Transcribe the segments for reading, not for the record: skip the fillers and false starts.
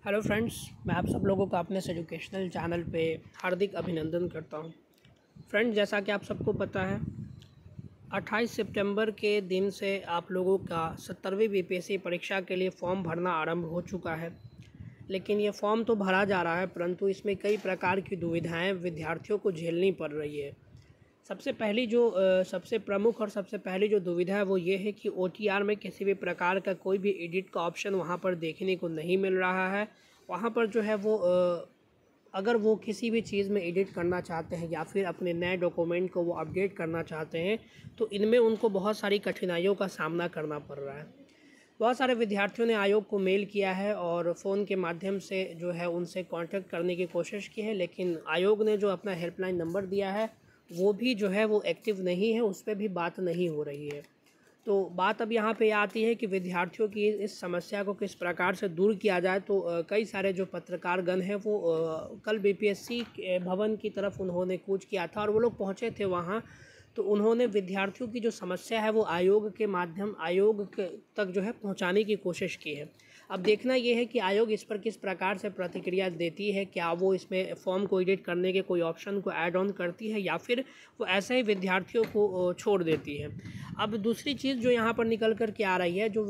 Hello friends, मैं आप सब लोगों का अपने इस एजुकेशनल चैनल पे हार्दिक अभिनंदन करता हूँ। फ्रेंड्स, जैसा कि आप सबको पता है, 28 सितंबर के दिन से आप लोगों का 70वीं बीपीएससी परीक्षा के लिए फॉर्म भरना आरंभ हो चुका है। लेकिन ये फॉर्म तो भरा जा रहा है, परंतु इसमें कई प्रकार की दुविधाएं विद्यार्थियों को झेलनी पड़ रही है। सबसे प्रमुख और सबसे पहली जो दुविधा है वो ये है कि ओटीआर में किसी भी प्रकार का कोई भी एडिट का ऑप्शन वहाँ पर देखने को नहीं मिल रहा है। वहाँ पर जो है वो अगर वो किसी भी चीज़ में एडिट करना चाहते हैं या फिर अपने नए डॉक्यूमेंट को वो अपडेट करना चाहते हैं तो इनमें उनको बहुत सारी कठिनाइयों का सामना करना पड़ रहा है। बहुत सारे विद्यार्थियों ने आयोग को मेल किया है और फ़ोन के माध्यम से जो है उनसे कांटेक्ट करने की कोशिश की है, लेकिन आयोग ने जो अपना हेल्पलाइन नंबर दिया है वो भी जो है वो एक्टिव नहीं है, उस पर भी बात नहीं हो रही है। तो बात अब यहाँ पे आती है कि विद्यार्थियों की इस समस्या को किस प्रकार से दूर किया जाए। तो कई सारे जो पत्रकारगण हैं वो कल बीपीएससी भवन की तरफ उन्होंने कूच किया था और वो लोग पहुँचे थे वहाँ। तो उन्होंने विद्यार्थियों की जो समस्या है वो आयोग तक जो है पहुँचाने की कोशिश की है। अब देखना ये है कि आयोग इस पर किस प्रकार से प्रतिक्रिया देती है। क्या वो इसमें फॉर्म को एडिट करने के कोई ऑप्शन को ऐड ऑन करती है या फिर वो ऐसे ही विद्यार्थियों को छोड़ देती है। अब दूसरी चीज़ जो यहाँ पर निकल कर के आ रही है, जो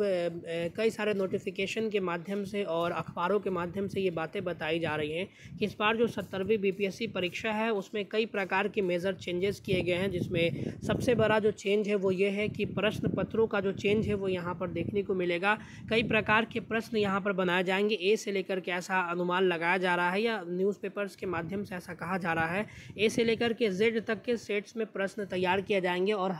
कई सारे नोटिफिकेशन के माध्यम से और अखबारों के माध्यम से ये बातें बताई जा रही हैं कि इस बार जो 70वीं बीपीएससी परीक्षा है उसमें कई प्रकार के मेजर चेंजेस किए गए हैं, जिसमें सबसे बड़ा जो चेंज है वो ये है कि प्रश्न पत्रों का जो चेंज है वो यहाँ पर देखने को मिलेगा। कई प्रकार के प्रश्न यहाँ पर बनाए जाएंगे, ए से लेकर के ऐसा अनुमान लगाया जा रहा है या न्यूज़पेपर्स के माध्यम से ऐसा कहा जा रहा है। ए से लेकर के जेड तक के सेट्स में प्रश्न तैयार किए जाएंगे और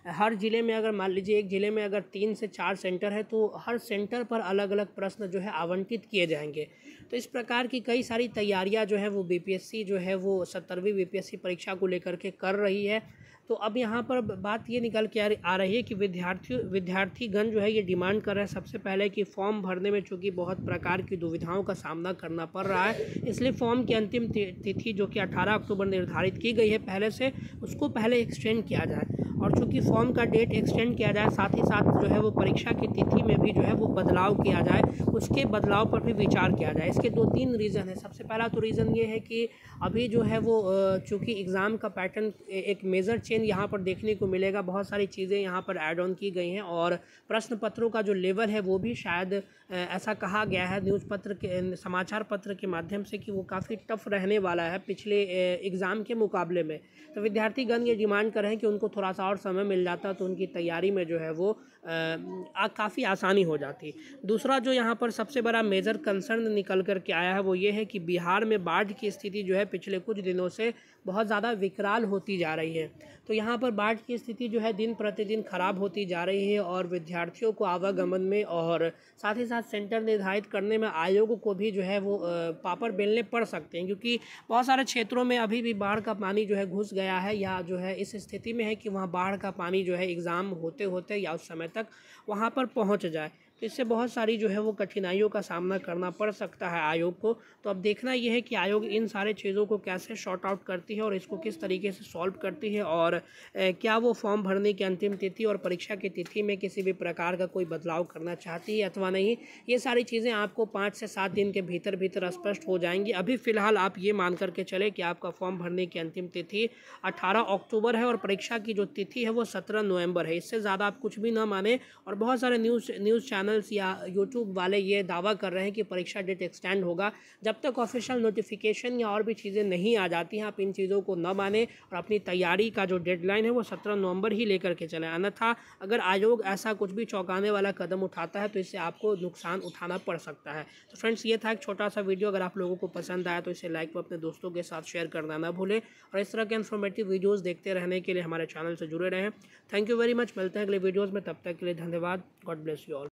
हर ज़िले में अगर मान लीजिए एक ज़िले में अगर 3 से 4 सेंटर है तो हर सेंटर पर अलग अलग प्रश्न जो है आवंटित किए जाएंगे। तो इस प्रकार की कई सारी तैयारियां जो है वो बीपीएससी जो है वो 70वीं बीपीएससी परीक्षा को लेकर के कर रही है। तो अब यहाँ पर बात ये निकल के आ रही है कि विद्यार्थीगण जो है ये डिमांड कर रहे हैं सबसे पहले कि फॉर्म भरने में चूँकि बहुत प्रकार की दुविधाओं का सामना करना पड़ रहा है, इसलिए फॉर्म की अंतिम तिथि जो कि 18 अक्टूबर निर्धारित की गई है पहले से, उसको पहले एक्सटेंड किया जाए। और चूँकि फॉर्म का डेट एक्सटेंड किया जाए, साथ ही साथ जो है वो परीक्षा की तिथि में भी जो है वो बदलाव किया जाए, उसके बदलाव पर भी विचार किया जाए। इसके 2-3 रीज़न है। सबसे पहला तो रीज़न ये है कि अभी जो है वो चूँकि एग्ज़ाम का पैटर्न एक मेजर चेंज यहाँ पर देखने को मिलेगा। बहुत सारी चीज़ें यहाँ पर ऐड ऑन की गई हैं और प्रश्न पत्रों का जो लेवल है वो भी शायद ऐसा कहा गया है समाचार पत्र के माध्यम से कि वो काफ़ी टफ रहने वाला है पिछले एग्ज़ाम के मुकाबले में। तो विद्यार्थीगण ये डिमांड कर रहे हैं कि उनको थोड़ा सा और समय मिल जाता तो उनकी तैयारी में जो है वो काफ़ी आसानी हो जाती। दूसरा जो यहाँ पर सबसे बड़ा मेजर कंसर्न निकल कर के आया है वो ये है कि बिहार में बाढ़ की स्थिति जो है पिछले कुछ दिनों से बहुत ज़्यादा विकराल होती जा रही है। तो यहाँ पर बाढ़ की स्थिति जो है दिन प्रतिदिन ख़राब होती जा रही है और विद्यार्थियों को आवागमन में और साथ ही साथ सेंटर निर्धारित करने में आयोग को भी जो है वो पापड़ बेलने पड़ सकते हैं, क्योंकि बहुत सारे क्षेत्रों में अभी भी बाढ़ का पानी जो है घुस गया है या जो है इस स्थिति में है कि वहाँ बाढ़ का पानी जो है एग्ज़ाम होते होते या उस समय तक वहाँ पर पहुँच जाए। तो इससे बहुत सारी जो है वो कठिनाइयों का सामना करना पड़ सकता है आयोग को। तो अब देखना ये है कि आयोग इन सारे चीज़ों को कैसे शॉर्ट आउट करती है और इसको किस तरीके से सॉल्व करती है और क्या वो फॉर्म भरने की अंतिम तिथि और परीक्षा की तिथि में किसी भी प्रकार का कोई बदलाव करना चाहती है अथवा नहीं। ये सारी चीज़ें आपको 5 से 7 दिन के भीतर स्पष्ट हो जाएंगी। अभी फ़िलहाल आप ये मान करके चले कि आपका फॉर्म भरने की अंतिम तिथि 18 अक्टूबर है और परीक्षा की जो तिथि है वो 17 नवंबर है। इससे ज़्यादा आप कुछ भी ना माने। और बहुत सारे न्यूज़ चैनल्स या यूट्यूब वाले ये दावा कर रहे हैं कि परीक्षा डेट एक्सटेंड होगा। जब तक ऑफिशियल नोटिफिकेशन या और भी चीज़ें नहीं आ जाती हैं, आप इन चीज़ों को न माने और अपनी तैयारी का जो डेडलाइन है वो 17 नवंबर ही लेकर के चलें। अन्यथा अगर आयोग ऐसा कुछ भी चौंकाने वाला कदम उठाता है तो इससे आपको नुकसान उठाना पड़ सकता है। तो फ्रेंड्स, ये था एक छोटा सा वीडियो। अगर आप लोगों को पसंद आया तो इसे लाइक व अपने दोस्तों के साथ शेयर करना ना भूलें और इस तरह के इन्फॉर्मेटिव वीडियोज़ देखते रहने के लिए हमारे चैनल से जुड़े रहें। Thank you very much. मिलते हैं अगले वीडियोज़ में, तब तक के लिए धन्यवाद। God bless you all.